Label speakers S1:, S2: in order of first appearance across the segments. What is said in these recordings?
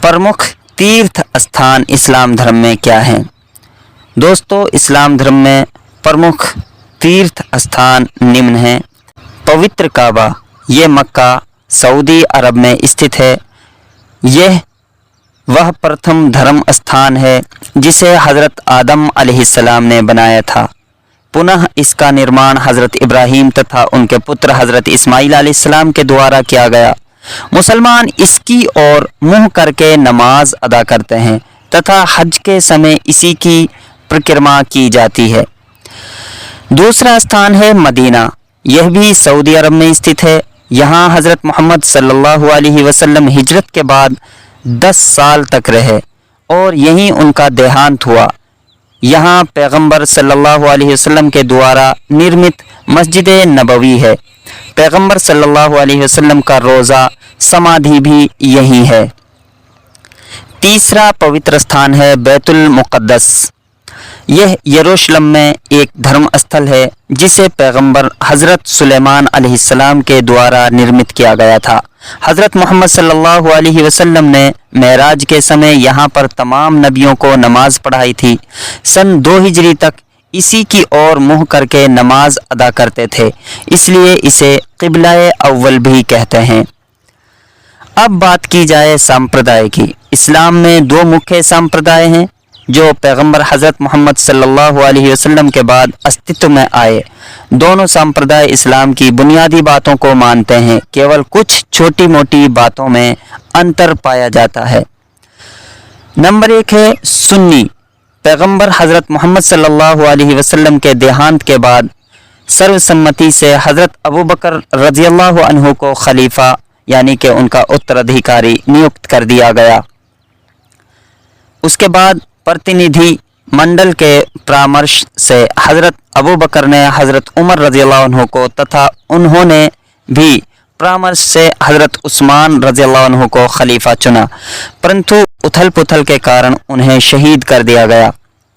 S1: प्रमुख तीर्थ स्थान इस्लाम धर्म में क्या हैं? दोस्तों, इस्लाम धर्म में प्रमुख तीर्थ स्थान निम्न हैं। पवित्र काबा, ये मक्का सऊदी अरब में स्थित है। यह वह प्रथम धर्म स्थान है जिसे हज़रत आदम अलैहिस्सलाम ने बनाया था। पुनः इसका निर्माण हज़रत इब्राहीम तथा उनके पुत्र हज़रत इस्माईल अलैहिस्सलाम के द्वारा किया गया। मुसलमान इसकी ओर मुँह करके नमाज अदा करते हैं तथा हज के समय इसी की परिक्रमा की जाती है। दूसरा स्थान है मदीना। यह भी सऊदी अरब में स्थित है। यहाँ हज़रत मोहम्मद सल्लल्लाहु अलैहि वसल्लम हिजरत के बाद 10 साल तक रहे और यहीं उनका देहांत हुआ। यहाँ पैगंबर सल्लल्लाहु अलैहि वसल्लम के द्वारा निर्मित मस्जिद नबवी है। पैगंबर सल्लल्लाहु अलैहि वसल्लम का रोज़ा समाधि भी यही है। तीसरा पवित्र स्थान है बैतुल मुक़द्दस। यह यरूशलेम में एक धर्म स्थल है जिसे पैगंबर हज़रत सुलेमान अलैहिस्सलाम के द्वारा निर्मित किया गया था। हज़रत मोहम्मद सल्लल्लाहु अलैहि वसल्लम ने मेराज के समय यहाँ पर तमाम नबियों को नमाज पढ़ाई थी। सन 2 हिजरी तक इसी की ओर मुँह करके नमाज अदा करते थे, इसलिए इसे क़िबला-ए अव्वल भी कहते हैं। अब बात की जाए संप्रदाय की। इस्लाम में 2 मुख्य संप्रदाय हैं जो पैगंबर हज़रत मोहम्मद सल्लल्लाहु अलैहि वसल्लम के बाद अस्तित्व में आए। दोनों संप्रदाय इस्लाम की बुनियादी बातों को मानते हैं, केवल कुछ छोटी मोटी बातों में अंतर पाया जाता है। नंबर 1 है सुन्नी। पैगंबर हज़रत मोहम्मद सल्लल्लाहु अलैहि वसल्लम के देहांत के बाद सर्वसम्मति से हज़रत अबू बकर रज़ियल्लाहु अन्हु को खलीफा यानी कि उनका उत्तराधिकारी नियुक्त कर दिया गया। उसके बाद प्रतिनिधि मंडल के परामर्श से हज़रत अबू बकर ने हज़रत उमर रज़ियल्लाहु अन्हु को तथा उन्होंने भी परामर्श से हज़रत उस्मान रज़ियल्लाहु अन्हु को खलीफा चुना, परंतु उथल पुथल के कारण उन्हें शहीद कर दिया गया।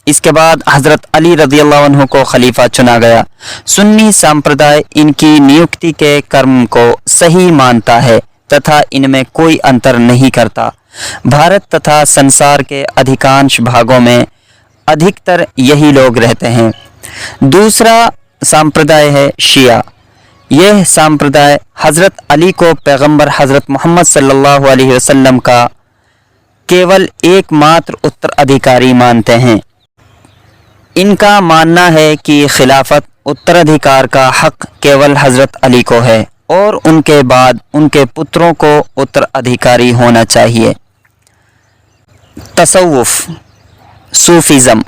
S1: इसके बाद हज़रत अली रज़ियल्लाहु अन्हु को खलीफा चुना गया। सुन्नी संप्रदाय इनकी नियुक्ति के कर्म को सही मानता है तथा इनमें कोई अंतर नहीं करता। भारत तथा संसार के अधिकांश भागों में अधिकतर यही लोग रहते हैं। दूसरा संप्रदाय है शिया। यह संप्रदाय हज़रत अली को पैगंबर हज़रत मोहम्मद सल्लल्लाहु अलैहि वसल्लम का केवल एकमात्र उत्तराधिकारी मानते हैं। इनका मानना है कि खिलाफत उत्तराधिकार का हक केवल हज़रत अली को है और उनके बाद उनके पुत्रों को उत्तराधिकारी होना चाहिए। तसव्वुफ, सूफीज़म।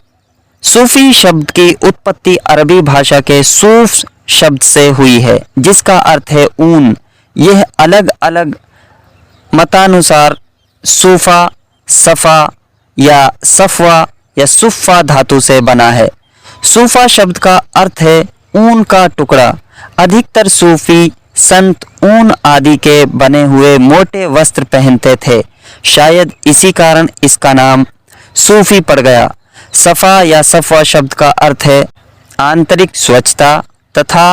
S1: सूफी शब्द की उत्पत्ति अरबी भाषा के सूफ शब्द से हुई है, जिसका अर्थ है ऊन। यह अलग अलग मतानुसार सूफा, सफ़ा या सफ़वा या सुफ़ा धातु से बना है। सूफा शब्द का अर्थ है ऊन का टुकड़ा। अधिकतर सूफी संत ऊन आदि के बने हुए मोटे वस्त्र पहनते थे। शायद इसी कारण इसका नाम सूफी पड़ गया। सफ़ा या सफ़वा शब्द का अर्थ है आंतरिक स्वच्छता तथा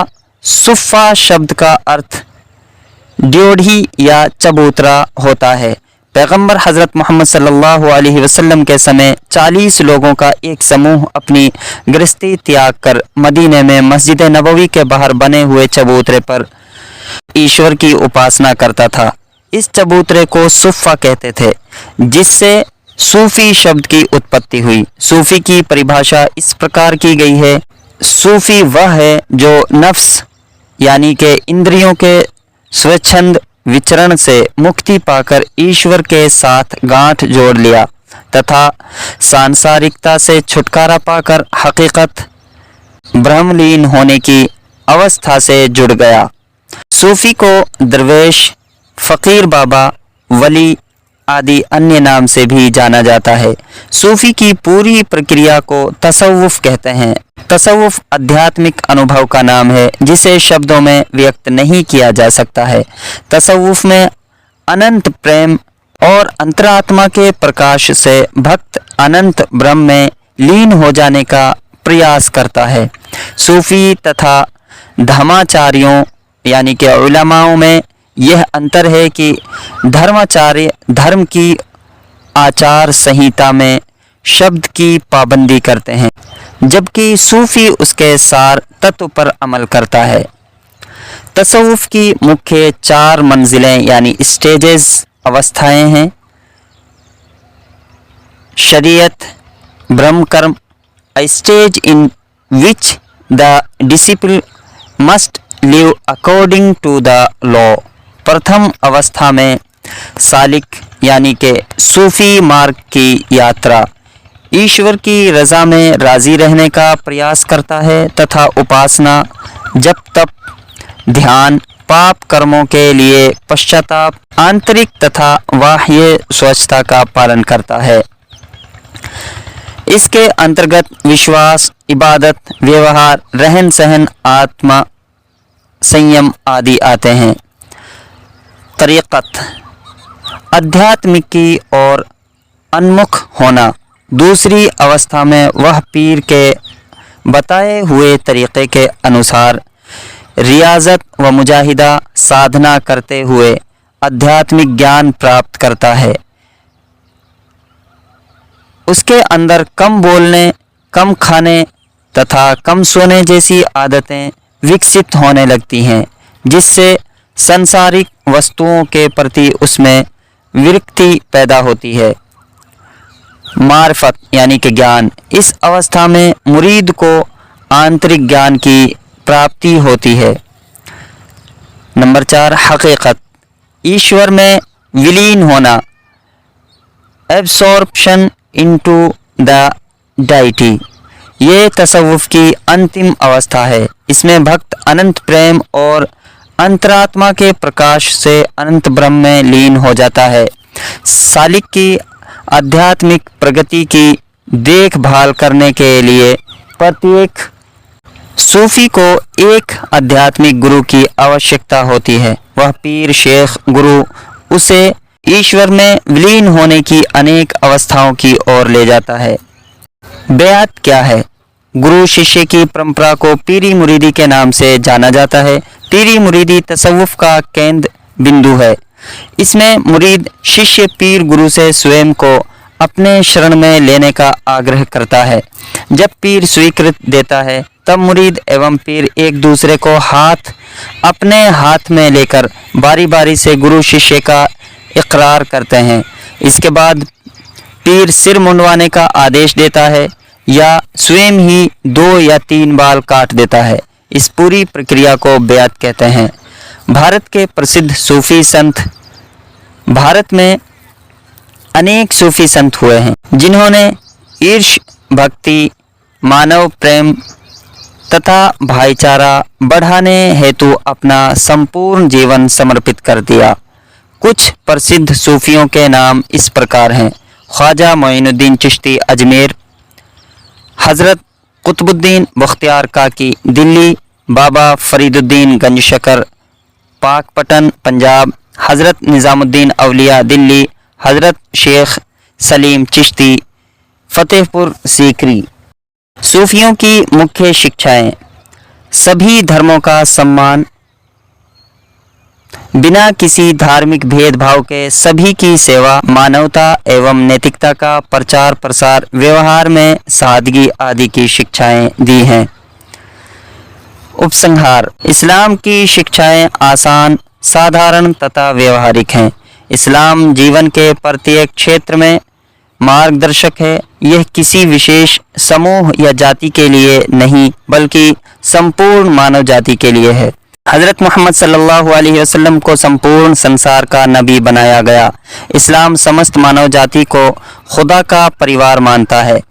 S1: सुफ़ा शब्द का अर्थ ड्योढ़ी या चबूतरा होता है। पैगंबर हज़रत मोहम्मद सल्लल्लाहु अलैहि वसल्लम के समय 40 लोगों का एक समूह अपनी गृहस्थी त्याग कर मदीने में मस्जिद नबवी के बाहर बने हुए चबूतरे पर ईश्वर की उपासना करता था। इस चबूतरे को सुफ़ा कहते थे, जिससे सूफ़ी शब्द की उत्पत्ति हुई। सूफ़ी की परिभाषा इस प्रकार की गई है, सूफ़ी वह है जो नफ्स यानी कि इंद्रियों के स्वच्छंद विचरण से मुक्ति पाकर ईश्वर के साथ गांठ जोड़ लिया तथा सांसारिकता से छुटकारा पाकर हकीकत ब्रह्मलीन होने की अवस्था से जुड़ गया। सूफी को दरवेश, फ़कीर बाबा, वली आदि अन्य नाम से भी जाना जाता है। सूफी की पूरी प्रक्रिया को तसव्वुफ कहते हैं। तसव्वुफ आध्यात्मिक अनुभव का नाम है जिसे शब्दों में व्यक्त नहीं किया जा सकता है। तसव्वुफ में अनंत प्रेम और अंतरात्मा के प्रकाश से भक्त अनंत ब्रह्म में लीन हो जाने का प्रयास करता है। सूफी तथा धर्माचार्यों यानी कि उलमाओं में यह अंतर है कि धर्माचार्य धर्म की आचार संहिता में शब्द की पाबंदी करते हैं, जबकि सूफी उसके सार तत्व पर अमल करता है। तसव्वुफ की मुख्य 4 मंजिलें यानी स्टेजेस अवस्थाएं हैं। शरीयत, ब्रह्म कर्म, a stage in which the disciple must live according to the law। प्रथम अवस्था में सालिक यानी के सूफी मार्ग की यात्रा ईश्वर की रज़ा में राज़ी रहने का प्रयास करता है तथा उपासना, जप तप, ध्यान, पाप कर्मों के लिए पश्चाताप, आंतरिक तथा बाह्य स्वच्छता का पालन करता है। इसके अंतर्गत विश्वास, इबादत, व्यवहार, रहन सहन, आत्मा संयम आदि आते हैं। तरीक़त, आध्यात्मिक की ओर उन्मुख होना। दूसरी अवस्था में वह पीर के बताए हुए तरीक़े के अनुसार रियाज़त व मुजाहिदा साधना करते हुए आध्यात्मिक ज्ञान प्राप्त करता है। उसके अंदर कम बोलने, कम खाने तथा कम सोने जैसी आदतें विकसित होने लगती हैं, जिससे सांसारिक वस्तुओं के प्रति उसमें विरक्ति पैदा होती है। मार्फत यानी कि ज्ञान, इस अवस्था में मुरीद को आंतरिक ज्ञान की प्राप्ति होती है। नंबर 4, हकीकत, ईश्वर में विलीन होना, एब्सॉर्प्शन इनटू द डाइटी। ये तसव्वुफ की अंतिम अवस्था है। इसमें भक्त अनंत प्रेम और अंतरात्मा के प्रकाश से अनंत ब्रह्म में लीन हो जाता है। सालिक की आध्यात्मिक प्रगति की देखभाल करने के लिए प्रत्येक सूफी को एक आध्यात्मिक गुरु की आवश्यकता होती है। वह पीर, शेख, गुरु उसे ईश्वर में विलीन होने की अनेक अवस्थाओं की ओर ले जाता है। बेअत क्या है? गुरु शिष्य की परंपरा को पीरी मुरीदी के नाम से जाना जाता है। पीरी मुरीदी तसव्वुफ का केंद्र बिंदु है। इसमें मुरीद शिष्य पीर गुरु से स्वयं को अपने शरण में लेने का आग्रह करता है। जब पीर स्वीकृत देता है तब मुरीद एवं पीर एक दूसरे को अपने हाथ में लेकर बारी बारी से गुरु शिष्य का इकरार करते हैं। इसके बाद पीर सिर मुंडवाने का आदेश देता है या स्वयं ही 2 या 3 बाल काट देता है। इस पूरी प्रक्रिया को बेअत कहते हैं। भारत के प्रसिद्ध सूफी संत, भारत में अनेक सूफी संत हुए हैं जिन्होंने ईर्ष, भक्ति, मानव प्रेम तथा भाईचारा बढ़ाने हेतु अपना संपूर्ण जीवन समर्पित कर दिया। कुछ प्रसिद्ध सूफियों के नाम इस प्रकार हैं: ख्वाजा मोइनुद्दीन चिश्ती अजमेर, हज़रत कुतुबुद्दीन बख्तियार काकी दिल्ली, बाबा फरीदुद्दीन गंजशकर पाकपटन पंजाब, हज़रत निज़ामुद्दीन अवलिया दिल्ली, हज़रत शेख सलीम चिश्ती फतेहपुर सीकरी। सूफियों की मुख्य शिक्षाएं: सभी धर्मों का सम्मान, बिना किसी धार्मिक भेदभाव के सभी की सेवा, मानवता एवं नैतिकता का प्रचार प्रसार, व्यवहार में सादगी आदि की शिक्षाएं दी हैं। उपसंहार: इस्लाम की शिक्षाएं आसान, साधारण तथा व्यवहारिक हैं। इस्लाम जीवन के प्रत्येक क्षेत्र में मार्गदर्शक है। यह किसी विशेष समूह या जाति के लिए नहीं बल्कि संपूर्ण मानव जाति के लिए है। हज़रत मोहम्मद सल्लल्लाहु अलैहि वसल्लम को संपूर्ण संसार का नबी बनाया गया। इस्लाम समस्त मानव जाति को खुदा का परिवार मानता है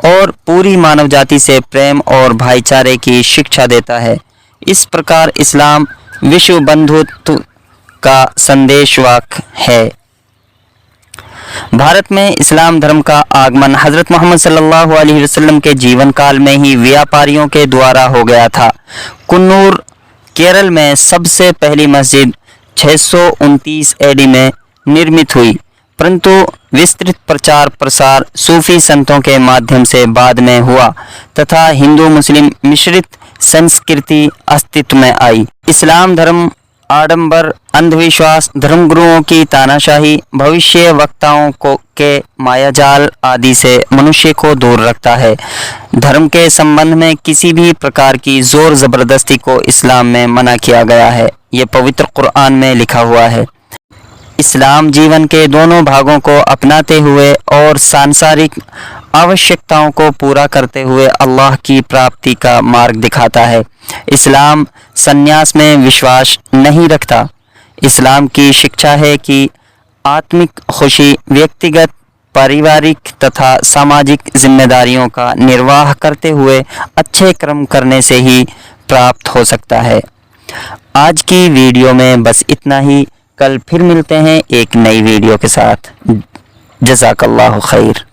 S1: और पूरी मानव जाति से प्रेम और भाईचारे की शिक्षा देता है। इस प्रकार इस्लाम विश्व बंधुत्व का संदेशवाहक है। भारत में इस्लाम धर्म का आगमन हज़रत मोहम्मद सल्लल्लाहु अलैहि वसल्लम के जीवन काल में ही व्यापारियों के द्वारा हो गया था। कुन्नूर केरल में सबसे पहली मस्जिद 629 एडी में निर्मित हुई, परंतु विस्तृत प्रचार प्रसार सूफी संतों के माध्यम से बाद में हुआ तथा हिंदू मुस्लिम मिश्रित संस्कृति अस्तित्व में आई। इस्लाम धर्म आडंबर, अंधविश्वास, धर्मगुरुओं की तानाशाही, भविष्य वक्ताओं को के मायाजाल आदि से मनुष्य को दूर रखता है। धर्म के संबंध में किसी भी प्रकार की जोर ज़बरदस्ती को इस्लाम में मना किया गया है। ये पवित्र कुरान में लिखा हुआ है। इस्लाम जीवन के दोनों भागों को अपनाते हुए और सांसारिक आवश्यकताओं को पूरा करते हुए अल्लाह की प्राप्ति का मार्ग दिखाता है। इस्लाम संन्यास में विश्वास नहीं रखता। इस्लाम की शिक्षा है कि आत्मिक खुशी व्यक्तिगत, पारिवारिक तथा सामाजिक जिम्मेदारियों का निर्वाह करते हुए अच्छे कर्म करने से ही प्राप्त हो सकता है। आज की वीडियो में बस इतना ही। कल फिर मिलते हैं एक नई वीडियो के साथ। जज़ाकल्लाहु खैर।